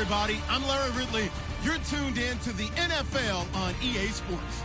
everybody. I'm Larry Ridley. You're tuned in to the NFL on EA Sports.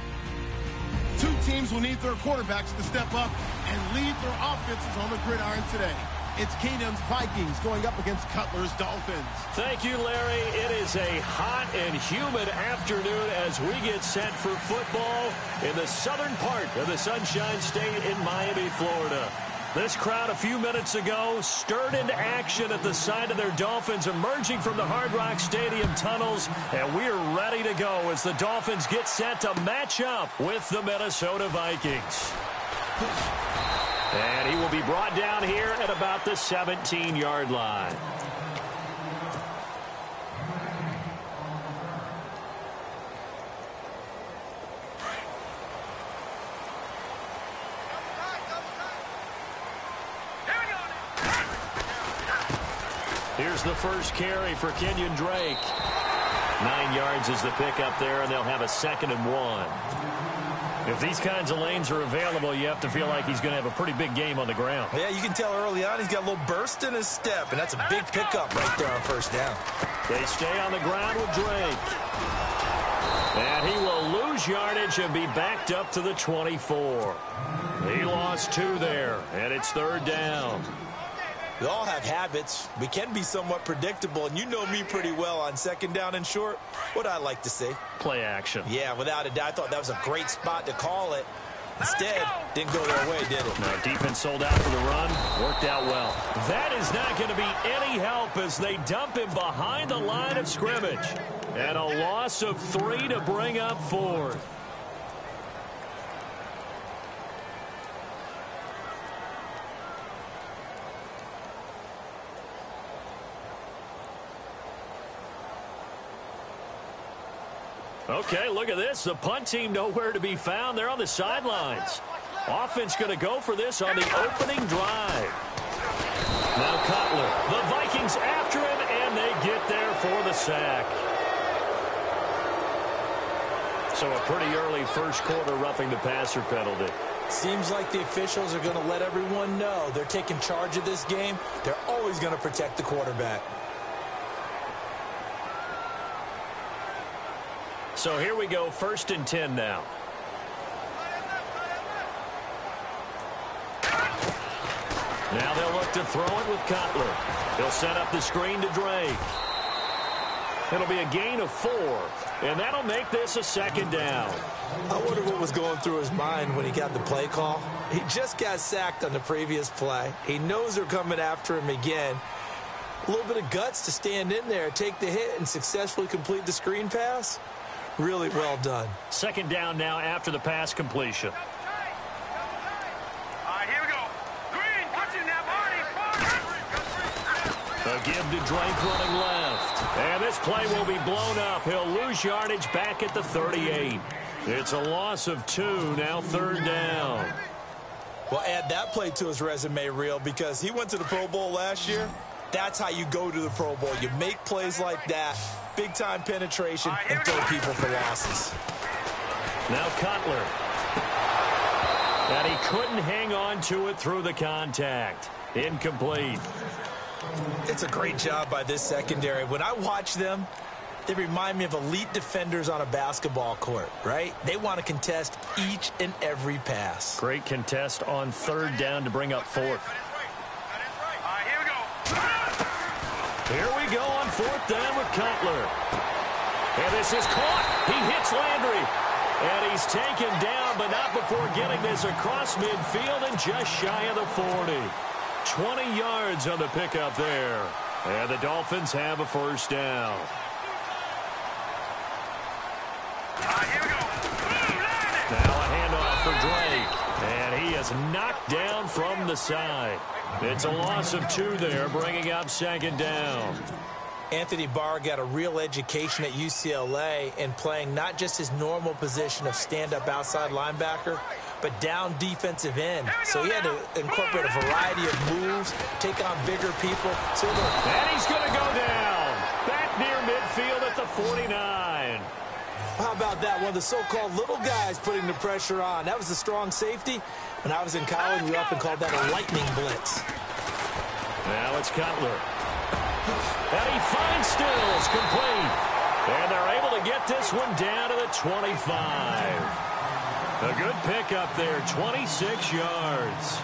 Two teams will need their quarterbacks to step up and lead their offenses on the gridiron today. It's Keenum's Vikings going up against Cutler's Dolphins. Thank you, Larry. It is a hot and humid afternoon as we get set for football in the southern part of the Sunshine State in Miami, Florida. This crowd a few minutes ago stirred into action at the side of their Dolphins emerging from the Hard Rock Stadium tunnels, and we're ready to go as the Dolphins get set to match up with the Minnesota Vikings. And he will be brought down here at about the 17-yard line. Here's the first carry for Kenyon Drake. 9 yards is the pickup there, and they'll have a 2nd and 1. If these kinds of lanes are available, you have to feel like he's going to have a pretty big game on the ground. Yeah, you can tell early on he's got a little burst in his step, and that's a big pickup right there on first down. They stay on the ground with Drake. And he will lose yardage and be backed up to the 24. He lost 2 there, and it's 3rd down. We all have habits. We can be somewhat predictable, and you know me pretty well on 2nd down and short. What I like to say? Play action. Yeah, without a doubt. I thought that was a great spot to call it. Instead, didn't go their way, did it? No, defense sold out for the run. Worked out well. That is not going to be any help as they dump him behind the line of scrimmage. And a loss of 3 to bring up 4th. Okay, look at this. The punt team nowhere to be found. They're on the sidelines. Offense going to go for this on the opening drive. Now Cutler. The Vikings after him, and they get there for the sack. So a pretty early first quarter roughing the passer penalty. Seems like the officials are going to let everyone know they're taking charge of this game. They're always going to protect the quarterback. So here we go, 1st and 10 now. Now they'll look to throw it with Cutler. He'll set up the screen to Drake. It'll be a gain of 4, and that'll make this a 2nd down. I wonder what was going through his mind when he got the play call. He just got sacked on the previous play. He knows they're coming after him again. A little bit of guts to stand in there, take the hit, and successfully complete the screen pass. Really well done. 2nd down now after the pass completion. All right, here we go. Green, watching that body. A give to Drake running left. And this play will be blown up. He'll lose yardage back at the 38. It's a loss of 2, now 3rd down. Well, add that play to his resume reel because he went to the Pro Bowl last year. That's how you go to the Pro Bowl. You make plays like that, big-time penetration, and throw people for losses. Now Cutler. And he couldn't hang on to it through the contact. Incomplete. It's a great job by this secondary. When I watch them, they remind me of elite defenders on a basketball court, right? They want to contest each and every pass. Great contest on 3rd down to bring up 4th. Here we go on 4th down with Cutler. And this is caught. He hits Landry. And he's taken down, but not before getting this across midfield and just shy of the 40. 20 yards on the pickup there. And the Dolphins have a 1st down. Here we go. Now a handoff for Drake. And he is knocked down from the side. It's a loss of 2 there, bringing up 2nd down. Anthony Barr got a real education at UCLA in playing not just his normal position of stand-up outside linebacker, but down defensive end. So he had to incorporate a variety of moves, take on bigger people. And he's going to go down. Back near midfield at the 49. How about that? One of the so-called little guys putting the pressure on. That was a strong safety. When I was in college, we often called that a lightning blitz. Now it's Cutler. And he finds Stills, complete. And they're able to get this one down to the 25. A good pickup there, 26 yards.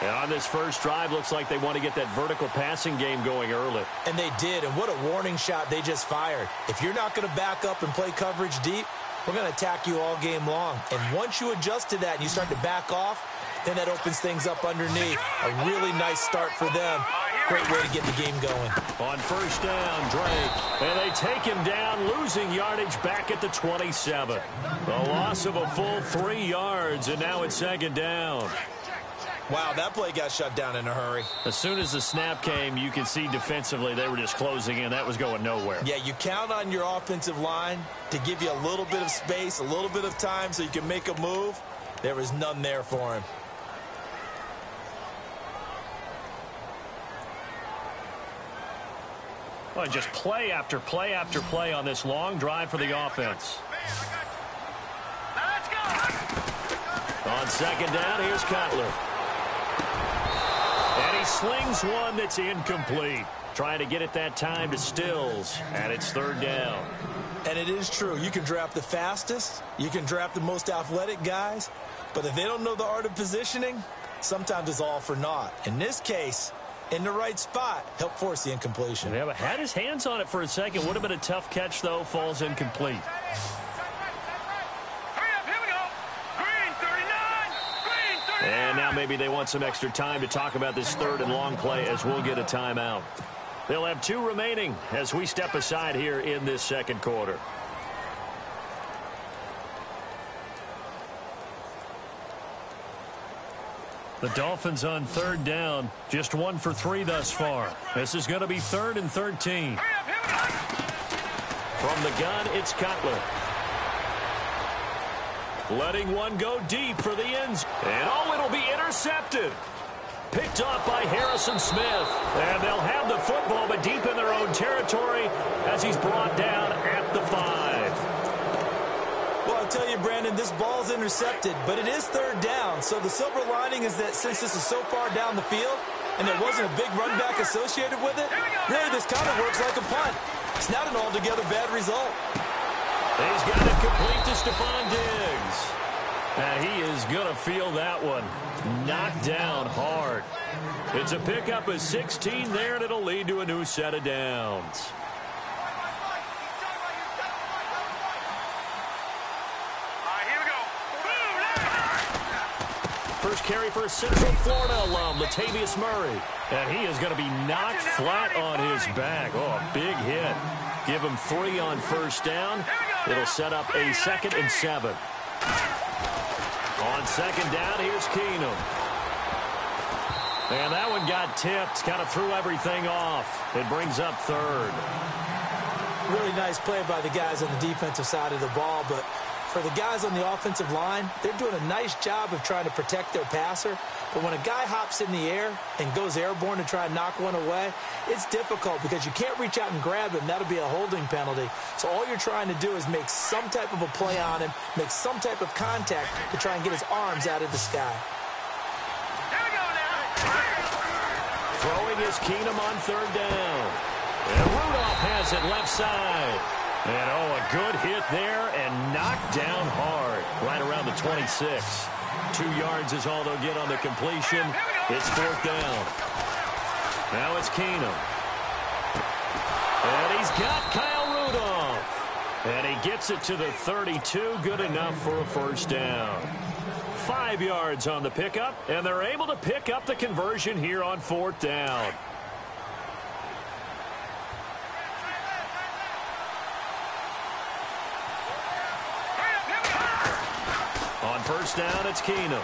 And on this first drive, looks like they want to get that vertical passing game going early. And they did, and what a warning shot they just fired. If you're not going to back up and play coverage deep, we're going to attack you all game long. And once you adjust to that and you start to back off, then that opens things up underneath. A really nice start for them. Great way to get the game going. On first down, Drake. And they take him down, losing yardage back at the 27. The loss of a full 3 yards, and now it's second down. Wow, that play got shut down in a hurry. As soon as the snap came, you could see defensively they were just closing in. That was going nowhere. Yeah, you count on your offensive line to give you a little bit of space, a little bit of time so you can make a move. There was none there for him. Well, just play after play after play on this long drive for the offense. On second down, here's Cutler. And he slings one that's incomplete. Trying to get it that time to Stills. And it's third down. And it is true. You can draft the fastest. You can draft the most athletic guys. But if they don't know the art of positioning, sometimes it's all for naught. In this case, in the right spot, help force the incompletion. Yeah, but had his hands on it for a second. Would have been a tough catch, though. Falls incomplete. And now maybe they want some extra time to talk about this third and long play as we'll get a timeout. They'll have 2 remaining as we step aside here in this second quarter. The Dolphins on third down, just 1 for 3 thus far. This is going to be 3rd and 13. From the gun, it's Cutler. Letting one go deep for the ends. And it'll be intercepted. Picked off by Harrison Smith. And they'll have the football, but deep in their own territory as he's brought down at the 5. Well, I'll tell you, Brandon, this ball's intercepted, but it is third down. So the silver lining is that since this is so far down the field and there wasn't a big run back associated with it, really this kind of works like a punt. It's not an altogether bad result. He's got it complete to Stephon Diggs. And he is going to feel that one. Knocked down hard. It's a pickup of 16 there, and it'll lead to a new set of downs. First carry for a Central Florida alum, Latavius Murray. And he is going to be knocked flat on his back. Oh, a big hit. Give him 3 on first down. It'll set up a 2nd and 7. On second down, here's Keenum. And that one got tipped, kind of threw everything off. It brings up 3rd. Really nice play by the guys on the defensive side of the ball, but for the guys on the offensive line, they're doing a nice job of trying to protect their passer. But when a guy hops in the air and goes airborne to try and knock one away, it's difficult because you can't reach out and grab him. That'll be a holding penalty. So all you're trying to do is make some type of a play on him, make some type of contact to try and get his arms out of the sky. Throwing is Keenum on third down. And Rudolph has it left side. And, a good hit there and knocked down hard right around the 26. 2 yards is all they'll get on the completion. It's 4th down. Now it's Keenum. And he's got Kyle Rudolph. And he gets it to the 32. Good enough for a first down. 5 yards on the pickup, and they're able to pick up the conversion here on 4th down. On first down, it's Keenum.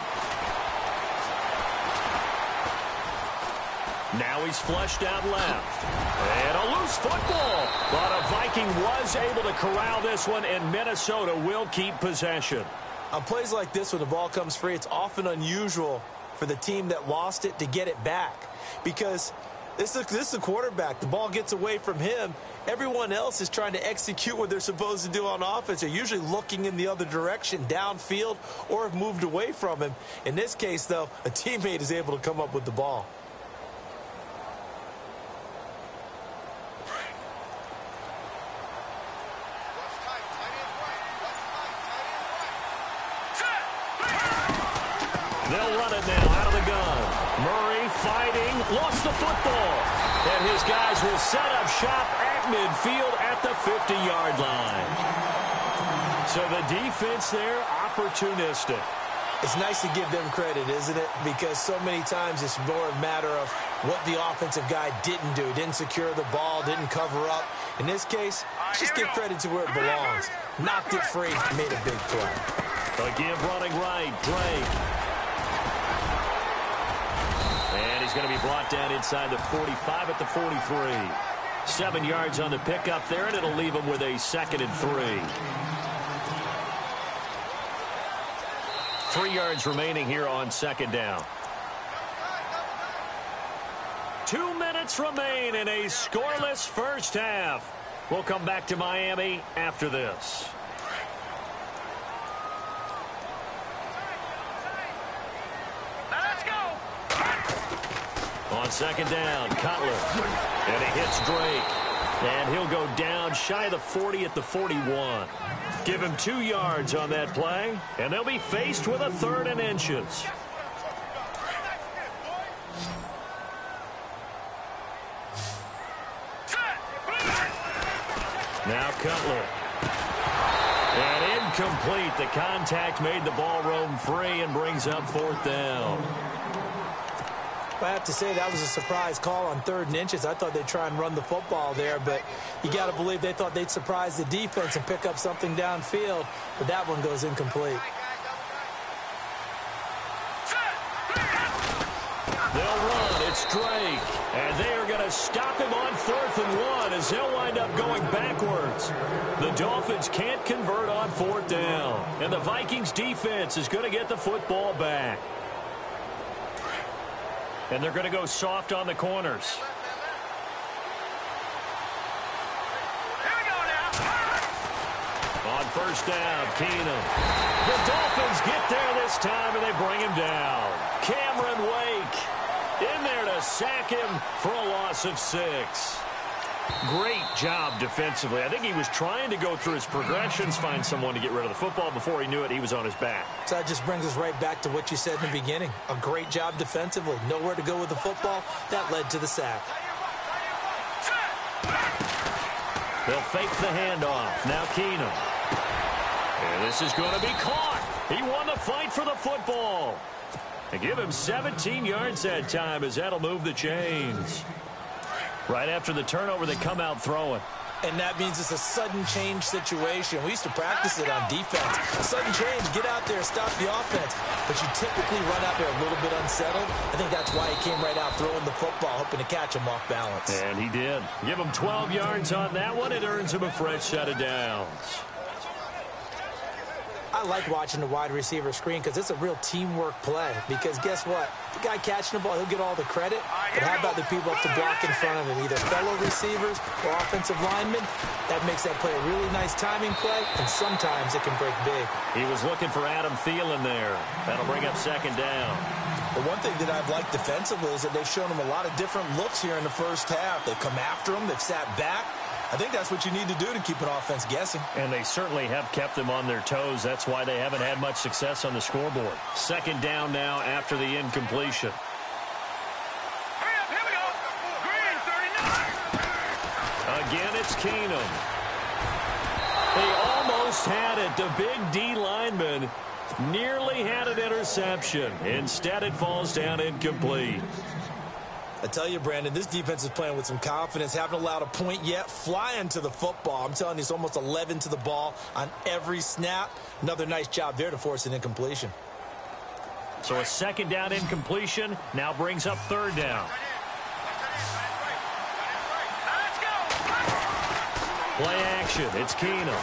Now he's flushed out left. And a loose football. But a Viking was able to corral this one, and Minnesota will keep possession. On plays like this, when the ball comes free, it's often unusual for the team that lost it to get it back. Because this is the quarterback. The ball gets away from him. Everyone else is trying to execute what they're supposed to do on offense. They're usually looking in the other direction, downfield, or have moved away from him. In this case, though, a teammate is able to come up with the ball. They'll run it now out of the gun. Murray fighting, lost the football. And his guys will set up shop at midfield at the 50-yard line. So the defense there, opportunistic. It's nice to give them credit, isn't it? Because so many times it's more a matter of what the offensive guy didn't do. Didn't secure the ball, didn't cover up. In this case, just give credit to where it belongs. Knocked it free, made a big play. Again, running right, Drake. And he's going to be brought down inside the 45 at the 43. 7 yards on the pickup there, and it'll leave him with a 2nd and 3. 3 yards remaining here on 2nd down. 2 minutes remain in a scoreless first half. We'll come back to Miami after this. Let's go. On 2nd down, Cutler. And he hits Drake. And he'll go down shy of the 40 at the 41. Give him 2 yards on that play, and they'll be faced with a 3rd and inches. Now Cutler. And incomplete. The contact made the ball roam free and brings up 4th down. I have to say that was a surprise call on 3rd and inches. I thought they'd try and run the football there, but you got to believe they thought they'd surprise the defense and pick up something downfield, but that one goes incomplete. They'll run. It's Drake. And they are going to stop him on 4th and 1 as he'll wind up going backwards. The Dolphins can't convert on 4th down. And the Vikings defense is going to get the football back. And they're going to go soft on the corners. Here we go now. On 1st down, Keenum. The Dolphins get there this time, and they bring him down. Cameron Wake in there to sack him for a loss of 6. Great job defensively. I think he was trying to go through his progressions, find someone to get rid of the football. Before he knew it, he was on his back. So that just brings us right back to what you said in the beginning. A great job defensively. Nowhere to go with the football. That led to the sack. They'll fake the handoff. Now Keenum. And this is going to be caught. He won the fight for the football. They give him 17 yards that time as that'll move the chains. Right after the turnover, they come out throwing. And that means it's a sudden change situation. We used to practice it on defense. Sudden change, get out there, stop the offense. But you typically run out there a little bit unsettled. I think that's why he came right out throwing the football, hoping to catch him off balance. And he did. Give him 12 yards on that one. It earns him a fresh set of downs. I like watching the wide receiver screen because it's a real teamwork play. Because guess what? The guy catching the ball, he'll get all the credit. But how about the people up to block in front of him? Either fellow receivers or offensive linemen. That makes that play a really nice timing play, and sometimes it can break big. He was looking for Adam Thielen there. That'll bring up 2nd down. The one thing that I've liked defensively is that they've shown him a lot of different looks here in the first half. They've come after him. They've sat back. I think that's what you need to do to keep an offense guessing. And they certainly have kept them on their toes. That's why they haven't had much success on the scoreboard. 2nd down now after the incompletion. Hurry up, here we go. Green, 39. Again, it's Keenum. They almost had it. The big D lineman nearly had an interception. Instead, it falls down incomplete. I tell you, Brandon, this defense is playing with some confidence. Haven't allowed a point yet. Flying to the football. I'm telling you, it's almost 11 to the ball on every snap. Another nice job there to force an incompletion. So a 2nd down incompletion now brings up 3rd down. Let's go. Play action. It's Keenum.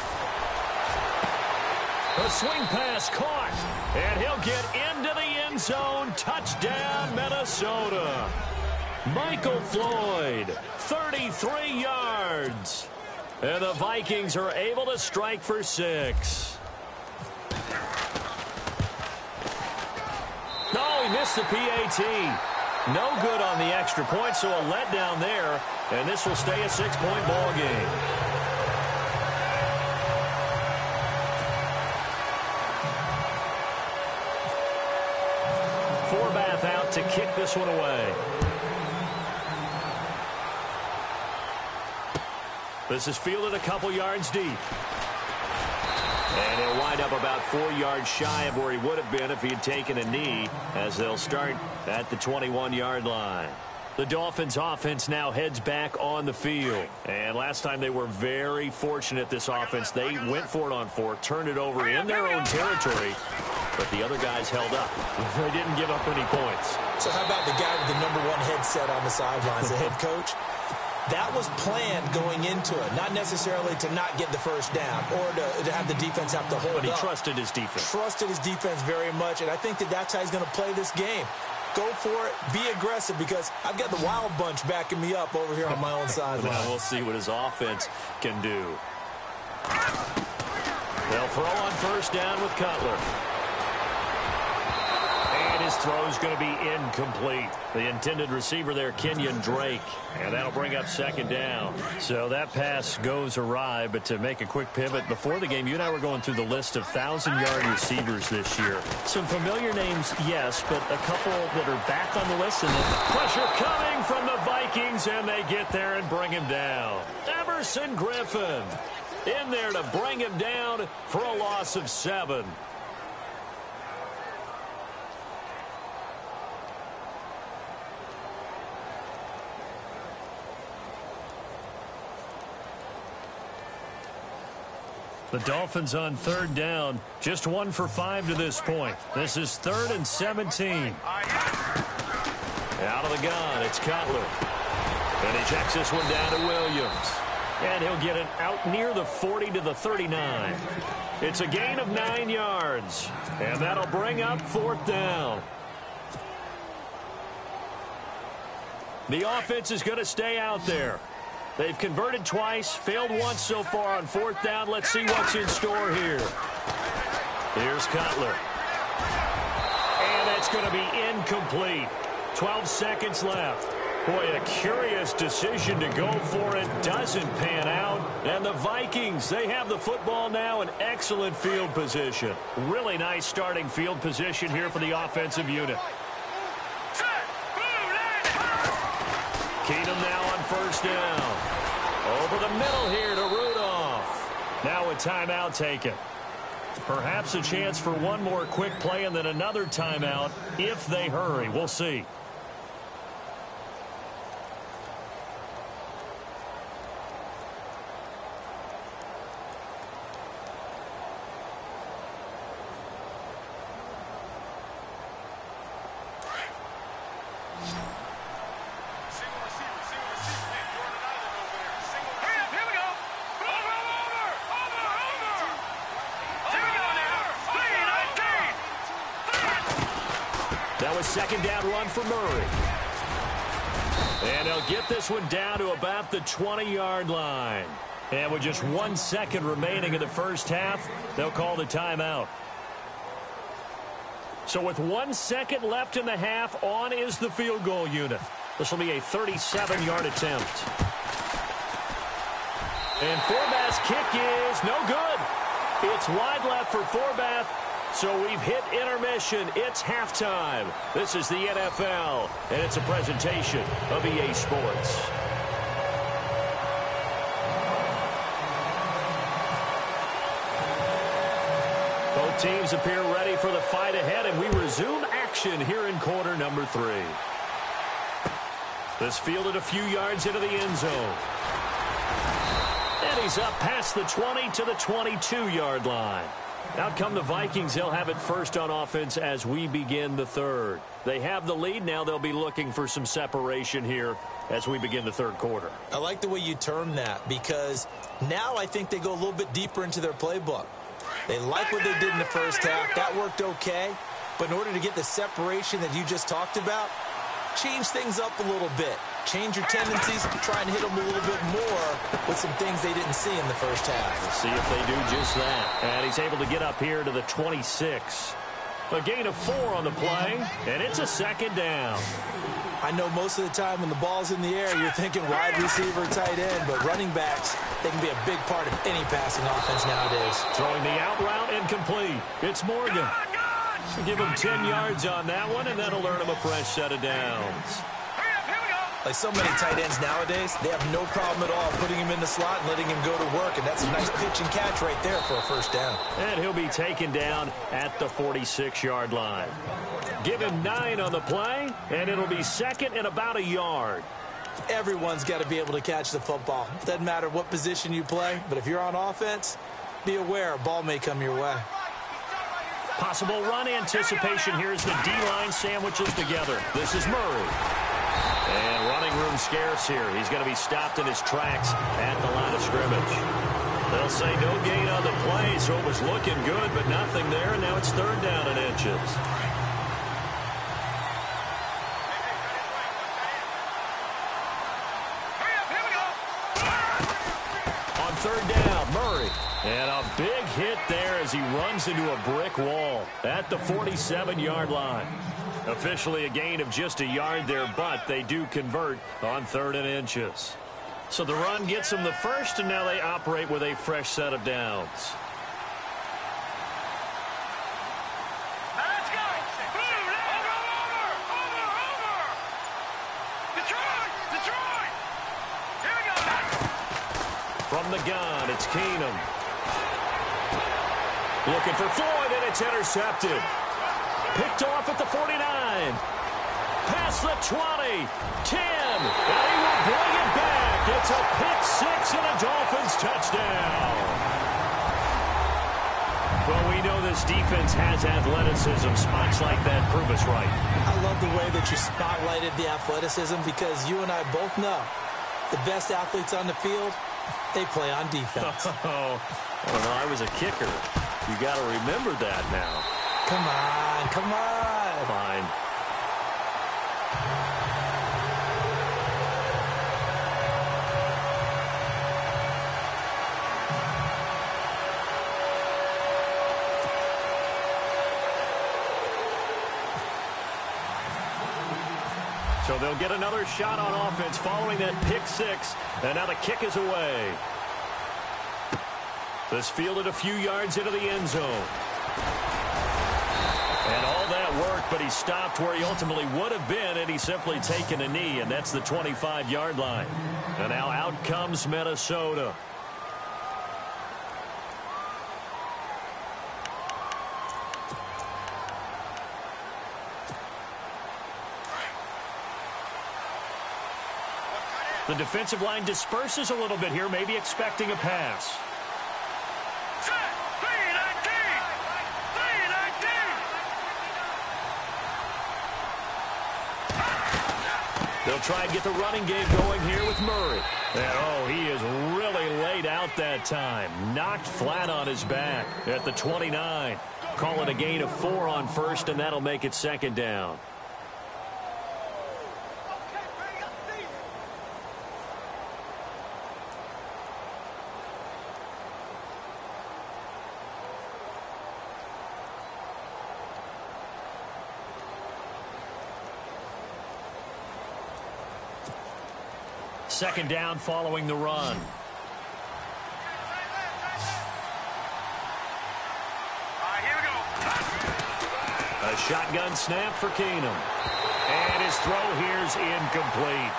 A swing pass caught. And he'll get into the end zone. Touchdown, Minnesota. Michael Floyd, 33 yards. And the Vikings are able to strike for 6. No, he missed the PAT. No good on the extra point, so a letdown there. And this will stay a 6-point ball game. kick this one away. This is fielded a couple yards deep. And he'll wind up about 4 yards shy of where he would have been if he had taken a knee, as they'll start at the 21-yard line. The Dolphins offense now heads back on the field. And last time they were very fortunate, this offense. They went for it on 4, turned it over in their own territory, but the other guys held up. They didn't give up any points. So how about the guy with the number 1 headset on the sidelines, the head coach? That was planned going into it, not necessarily to not get the first down or to have the defense have to hold up. But he trusted his defense. Trusted his defense very much, and I think that's how he's going to play this game. Go for it. Be aggressive, because I've got the wild bunch backing me up over here on my own sideline. Now we'll see what his offense can do. They'll throw on first down with Cutler. And his throw is going to be incomplete. The intended receiver there, Kenyon Drake. And that'll bring up second down. So that pass goes awry, but to make a quick pivot, before the game, you and I were going through the list of 1,000-yard receivers this year. Some familiar names, yes, but a couple that are back on the list. And pressure coming from the Vikings, and they get there and bring him down. Everson Griffin in there to bring him down for a loss of 7. The Dolphins on third down, just 1 for 5 to this point. This is 3rd and 17. Out of the gun, it's Cutler. And he checks this one down to Williams. And he'll get it out near the 40 to the 39. It's a gain of 9 yards. And that'll bring up 4th down. The offense is going to stay out there. They've converted twice, failed once so far on 4th down. Let's see what's in store here. Here's Cutler. And that's going to be incomplete. 12 seconds left. Boy, a curious decision to go for it. Doesn't pan out. And the Vikings, they have the football now in excellent field position. Really nice starting field position here for the offensive unit. Keenum now on first down. Over the middle here to Rudolph. Now a timeout taken. Perhaps a chance for one more quick play and then another timeout if they hurry. We'll see. Second down run for Murray. And they'll get this one down to about the 20-yard line. And with just 1 second remaining in the first half, they'll call the timeout. So with 1 second left in the half, on is the field goal unit. This will be a 37-yard attempt. And Forbath's kick is no good. It's wide left for Forbath. So we've hit intermission. It's halftime. This is the NFL, and it's a presentation of EA Sports. Both teams appear ready for the fight ahead, and we resume action here in quarter number 3. This fielded a few yards into the end zone. And he's up past the 20 to the 22-yard line. Out come the Vikings. They'll have it first on offense as we begin the third. They have the lead. Now they'll be looking for some separation here as we begin the third quarter. I like the way you term that, because now I think they go a little bit deeper into their playbook. They like what they did in the first half. That worked okay. But in order to get the separation that you just talked about, change things up a little bit. Change your tendencies, try and hit them a little bit more with some things they didn't see in the first half. Let's see if they do just that. And he's able to get up here to the 26. A gain of 4 on the play, and it's a second down. I know most of the time when the ball's in the air, you're thinking wide receiver, tight end, but running backs, they can be a big part of any passing offense nowadays. Throwing the out route incomplete. It's Morgan. So give him 10 yards on that one, and that'll earn him a fresh set of downs. Like so many tight ends nowadays, they have no problem at all putting him in the slot and letting him go to work, and that's a nice pitch and catch right there for a first down. And he'll be taken down at the 46-yard line. Give him 9 on the play, and it'll be second and about a yard. Everyone's got to be able to catch the football. Doesn't matter what position you play, but if you're on offense, be aware a ball may come your way. Possible run anticipation. Here's the D-line sandwiches together. This is Murray. And running room scarce here. He's going to be stopped in his tracks at the line of scrimmage. They'll say no gain on the play, so it was looking good, but nothing there, and now it's third down and inches. On third down, Murray. And a big hit there as he runs into a brick wall at the 47-yard line. Officially a gain of just a yard there, but they do convert on third and inches. So the run gets them the first, and now they operate with a fresh set of downs. Let's go! Over! Detroit! Here we go! From the gun, it's Keenum. Looking for Floyd, and it's intercepted. Picked off at the 49. Past the 20. 10. And he will bring it back. It's a pick six and a Dolphins touchdown. Well, we know this defense has athleticism. Spots like that prove us right. I love the way that you spotlighted the athleticism because you and I both know the best athletes on the field, they play on defense. Oh, well, I was a kicker. You got to remember that now. Come on, come on. Fine. So they'll get another shot on offense following that pick six, and now the kick is away. This fielded a few yards into the end zone. And all that worked, but he stopped where he ultimately would have been had he simply taken a knee, and that's the 25-yard line. And now out comes Minnesota. The defensive line disperses a little bit here, maybe expecting a pass. They'll try and get the running game going here with Murray. And, oh, he is really laid out that time. Knocked flat on his back at the 29. Call it a gain of 4 on first, and that'll make it second down. Second down following the run. Here we go. A shotgun snap for Keenum. And his throw here's incomplete.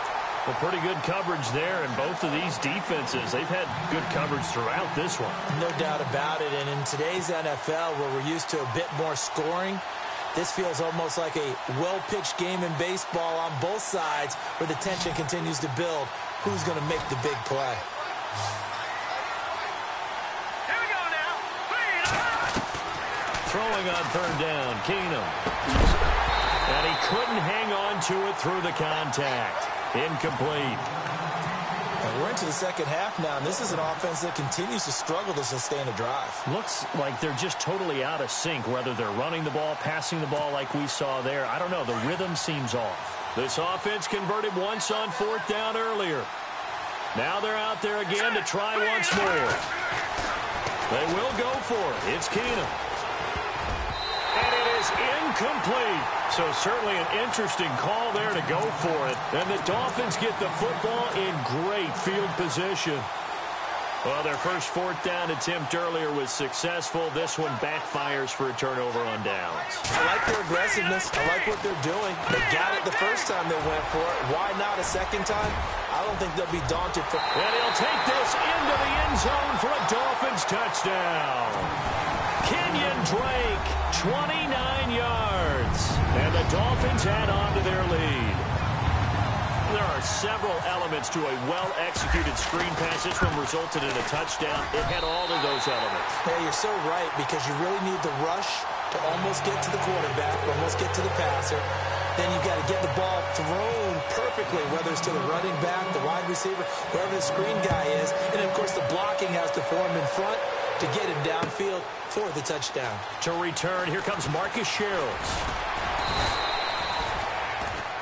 Well, pretty good coverage there, and both of these defenses, they've had good coverage throughout this one. No doubt about it, and in today's NFL, where we're used to a bit more scoring, this feels almost like a well-pitched game in baseball on both sides where the tension continues to build. Who's going to make the big play? Here we go now. Throwing on third down, Keenum. And he couldn't hang on to it through the contact. Incomplete. And we're into the second half now, and this is an offense that continues to struggle to sustain a drive. Looks like they're just totally out of sync, whether they're running the ball, passing the ball like we saw there. I don't know. The rhythm seems off. This offense converted once on fourth down earlier. Now they're out there again to try once more. They will go for it. It's Keenum. And it is incomplete. So certainly an interesting call there to go for it. And the Dolphins get the football in great field position. Well, their first fourth down attempt earlier was successful. This one backfires for a turnover on downs. I like their aggressiveness. I like what they're doing. They got it the first time they went for it. Why not a second time? I don't think they'll be daunted. And he'll take this into the end zone for a Dolphins touchdown. Kenyon Drake, 29 yards. And the Dolphins add on to their lead. There are several elements to a well-executed screen pass. This one resulted in a touchdown. It had all of those elements. Yeah, you're so right, because you really need the rush to almost get to the quarterback, almost get to the passer. Then you've got to get the ball thrown perfectly, whether it's to the running back, the wide receiver, whoever the screen guy is. And, of course, the blocking has to form in front to get him downfield for the touchdown. To return, here comes Marcus Sherrills.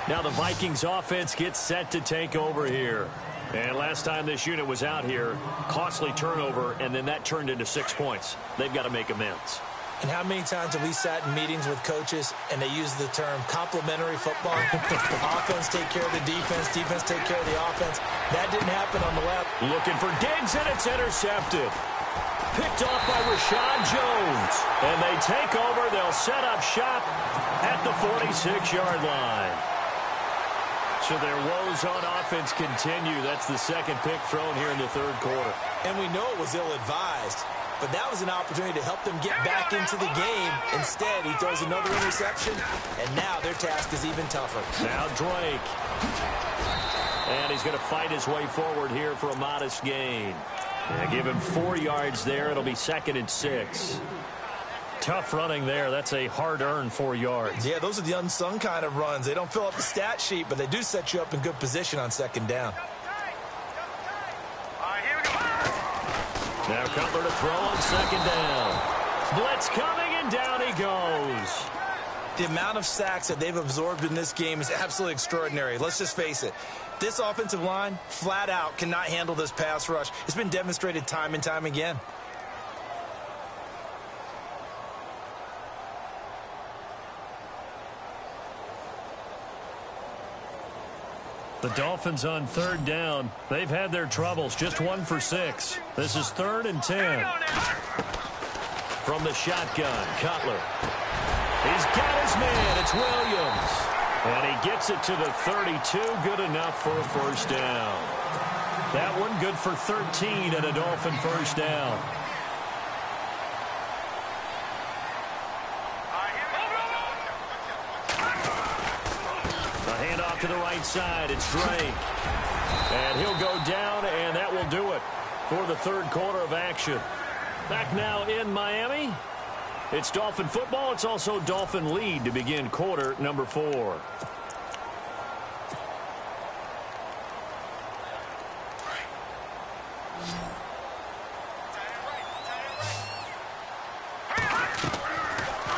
Now the Vikings offense gets set to take over here. And last time this unit was out here, costly turnover, and then that turned into 6 points. They've got to make amends. And how many times have we sat in meetings with coaches and they use the term complementary football? Offense take care of the defense, defense take care of the offense. That didn't happen on the left. Looking for Diggs, and it's intercepted. Picked off by Rashad Jones. And they take over. They'll set up shop at the 46-yard line. So their woes on offense continue. That's the second pick thrown here in the third quarter. And we know it was ill-advised, but that was an opportunity to help them get back into the game. Instead, he throws another interception, and now their task is even tougher. Now Drake. And he's going to fight his way forward here for a modest gain. Yeah, give him 4 yards there. It'll be 2nd and 6. Tough running there. That's a hard-earned 4 yards. Yeah, those are the unsung kind of runs. They don't fill up the stat sheet, but they do set you up in good position on second down. Now Cutler to throw on second down. Blitz coming, and down he goes. The amount of sacks that they've absorbed in this game is absolutely extraordinary. Let's just face it. This offensive line, flat out, cannot handle this pass rush. It's been demonstrated time and time again. The Dolphins on third down. They've had their troubles. Just 1 for 6. This is 3rd and 10. From the shotgun, Cutler. He's got his man. It's Williams. And he gets it to the 32. Good enough for a first down. That one good for 13 and a Dolphin first down. To the right side, it's Drake. And he'll go down, and that will do it for the third quarter of action. Back now in Miami. It's Dolphin football. It's also Dolphin lead to begin quarter number 4.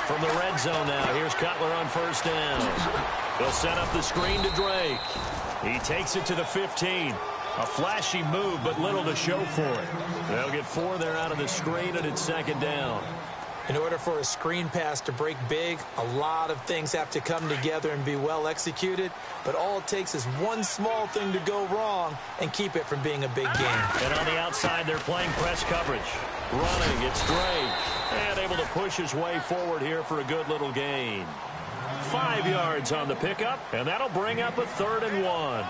From the red zone now, here's Cutler on first down. They'll set up the screen to Drake. He takes it to the 15. A flashy move, but little to show for it. They'll get 4 there out of the screen, and it's second down. In order for a screen pass to break big, a lot of things have to come together and be well executed. But all it takes is one small thing to go wrong and keep it from being a big game. And on the outside, they're playing press coverage. Running, it's Drake. And able to push his way forward here for a good little gain. 5 yards on the pickup, and that'll bring up a 3rd and 1.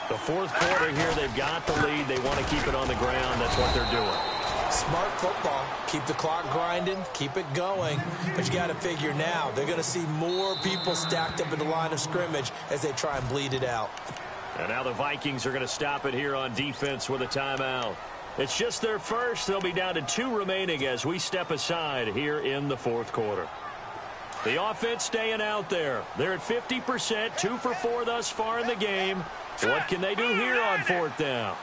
The fourth quarter here, they've got the lead. They want to keep it on the ground. That's what they're doing. Smart football. Keep the clock grinding. Keep it going. But you got to figure now, they're going to see more people stacked up in the line of scrimmage as they try and bleed it out. And now the Vikings are going to stop it here on defense with a timeout. It's just their first. They'll be down to 2 remaining as we step aside here in the fourth quarter. The offense staying out there. They're at 50%, 2 for 4 thus far in the game. What can they do here on 4th down?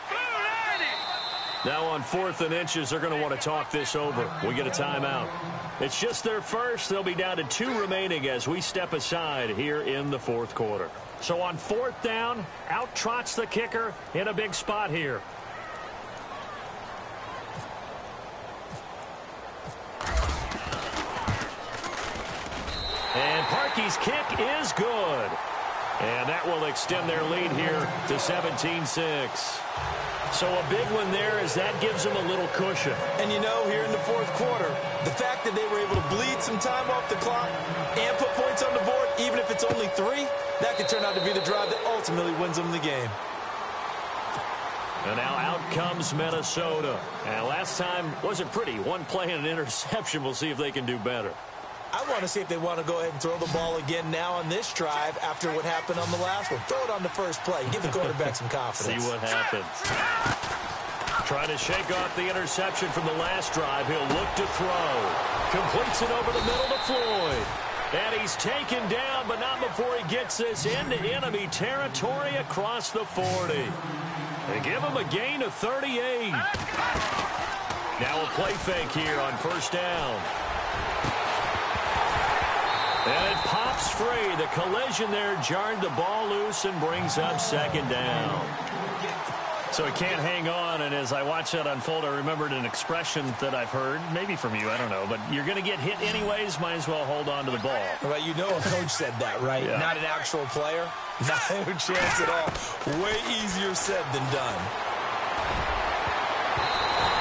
Now on 4th and inches, they're going to want to talk this over. We get a timeout. It's just their first. They'll be down to 2 remaining as we step aside here in the fourth quarter. So on 4th down, out trots the kicker in a big spot here. And Parkey's kick is good. And that will extend their lead here to 17-6. So a big one there as that gives them a little cushion. And you know, here in the fourth quarter, the fact that they were able to bleed some time off the clock and put points on the board, even if it's only 3, that could turn out to be the drive that ultimately wins them the game. And now out comes Minnesota. And last time wasn't pretty. One play and an interception. We'll see if they can do better. I want to see if they want to go ahead and throw the ball again now on this drive after what happened on the last one. Throw it on the first play. Give the quarterback some confidence. See what happens. Trying to shake off the interception from the last drive. He'll look to throw. Completes it over the middle to Floyd. And he's taken down, but not before he gets this into enemy territory across the 40. They give him a gain of 38. Now a play fake here on first down. And it pops free. The collision there jarred the ball loose and brings up second down. So he can't hang on, and as I watch that unfold, I remembered an expression that I've heard, maybe from you, I don't know, but you're going to get hit anyways, might as well hold on to the ball. Well, you know a coach said that, right? Yeah. Not an actual player. No chance at all. Way easier said than done.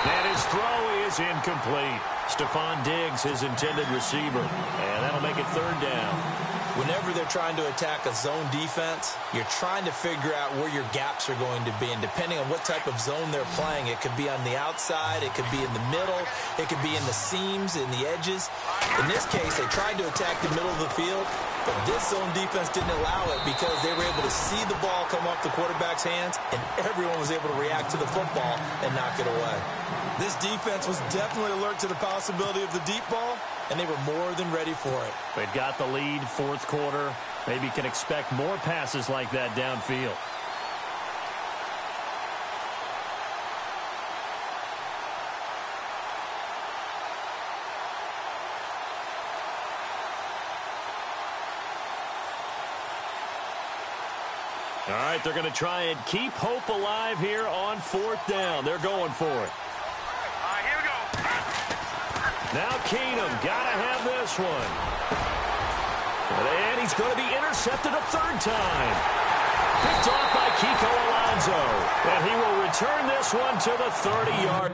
And his throw is incomplete. Stephon Diggs, his intended receiver. And that'll make it third down. Whenever they're trying to attack a zone defense, you're trying to figure out where your gaps are going to be. And depending on what type of zone they're playing, it could be on the outside, it could be in the middle, it could be in the seams, in the edges. In this case, they tried to attack the middle of the field, but this zone defense didn't allow it because they were able to see the ball come off the quarterback's hands, and everyone was able to react to the football and knock it away. This defense was definitely alert to the possibility of the deep ball, and they were more than ready for it. They've got the lead, fourth quarter. Maybe can expect more passes like that downfield. All right, they're going to try and keep hope alive here on fourth down. They're going for it. Here we go. Now Keenum, got to have this one. And he's going to be intercepted a third time. Picked off by Kiko Alonso. And he will return this one to the 30-yard.